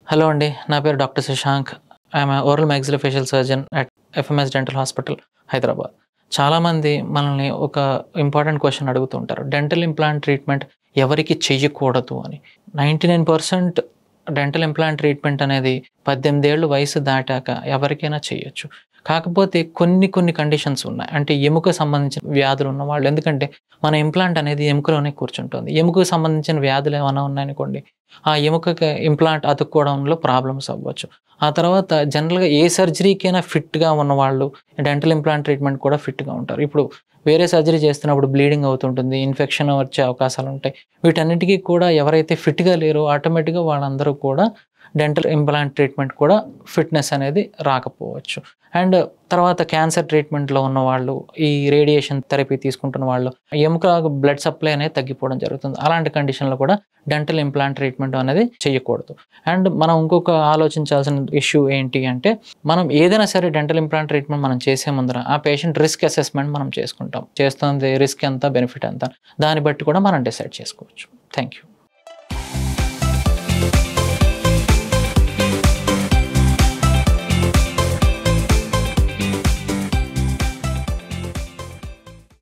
Hello అండి. నా పేరు doctor Shashank. I'm a oral maxillofacial surgeon at FMS dental hospital, Hyderabad. చాలామంది మనల్ని ఒక ఇంపార్టెంట్ క్వెషన్ అడుగుతూ ఉంటారు. డెంటల్ ఇంప్లాంట్ ట్రీట్మెంట్ ఎవరికి చెయ్యకూడదు అని. 99% డెంటల్ ఇంప్లాంట్ ట్రీట్మెంట్ అనేది 18 ఏళ్ళు వయసు దాటాక ఎవరికైనా చేయొచ్చు. కాకపోతే కొన్ని కండిషన్స్ ఉన్నాయి. అంటే ఎముక సంబంధించిన వ్యాధులు ఉన్నవాళ్ళు, ఎందుకంటే మన ఇంప్లాంట్ అనేది ఎముకలోనే కూర్చుంటుంది. ఎముకకు సంబంధించిన వ్యాధులు ఏమైనా ఉన్నాయనుకోండి, ఆ ఎముకకి ఇంప్లాంట్ అతుక్కోవడంలో ప్రాబ్లమ్స్ అవ్వచ్చు. ఆ తర్వాత జనరల్‌గా ఏ సర్జరీకైనా ఫిట్‌గా ఉన్నవాళ్ళు డెంటల్ ఇంప్లాంట్ ట్రీట్మెంట్ కూడా ఫిట్‌గా ఉంటారు. ఇప్పుడు వేరే సర్జరీ చేస్తున్నప్పుడు బ్లీడింగ్ అవుతుంటుంది, ఇన్ఫెక్షన్ వచ్చే అవకాశాలుంటాయి. వీటన్నిటికి కూడా ఎవరైతే ఫిట్‌గా లేరో ఆటోమేటిక్‌గా వాళ్ళందరూ కూడా డెంటల్ ఇంప్లాంట్ ట్రీట్మెంట్ కూడా ఫిట్‌నెస్ అనేది రాకపోవచ్చు. అండ్ తర్వాత క్యాన్సర్ ట్రీట్మెంట్‌లో ఉన్నవాళ్ళు, ఈ రేడియేషన్ థెరపీ తీసుకుంటున్న వాళ్ళు, ఎముక బ్లడ్ సప్లై అనేది తగ్గిపోవడం జరుగుతుంది. అలాంటి కండిషన్‌లో కూడా డెంటల్ ఇంప్లాంట్ ట్రీట్మెంట్ అనేది చేయకూడదు. అండ్ మనం ఇంకొక ఆలోచించాల్సిన ఇష్యూ ఏంటి అంటే, మనం ఏదైనా సరే డెంటల్ ఇంప్లాంట్ ట్రీట్మెంట్ మనం చేసే ముందర ఆ పేషెంట్ రిస్క్ అసెస్మెంట్ మనం చేసుకుంటాం. చేస్తుంది రిస్క్ ఎంత, బెనిఫిట్ ఎంత, దాన్ని బట్టి కూడా మనం డిసైడ్ చేసుకోవచ్చు. Thank you.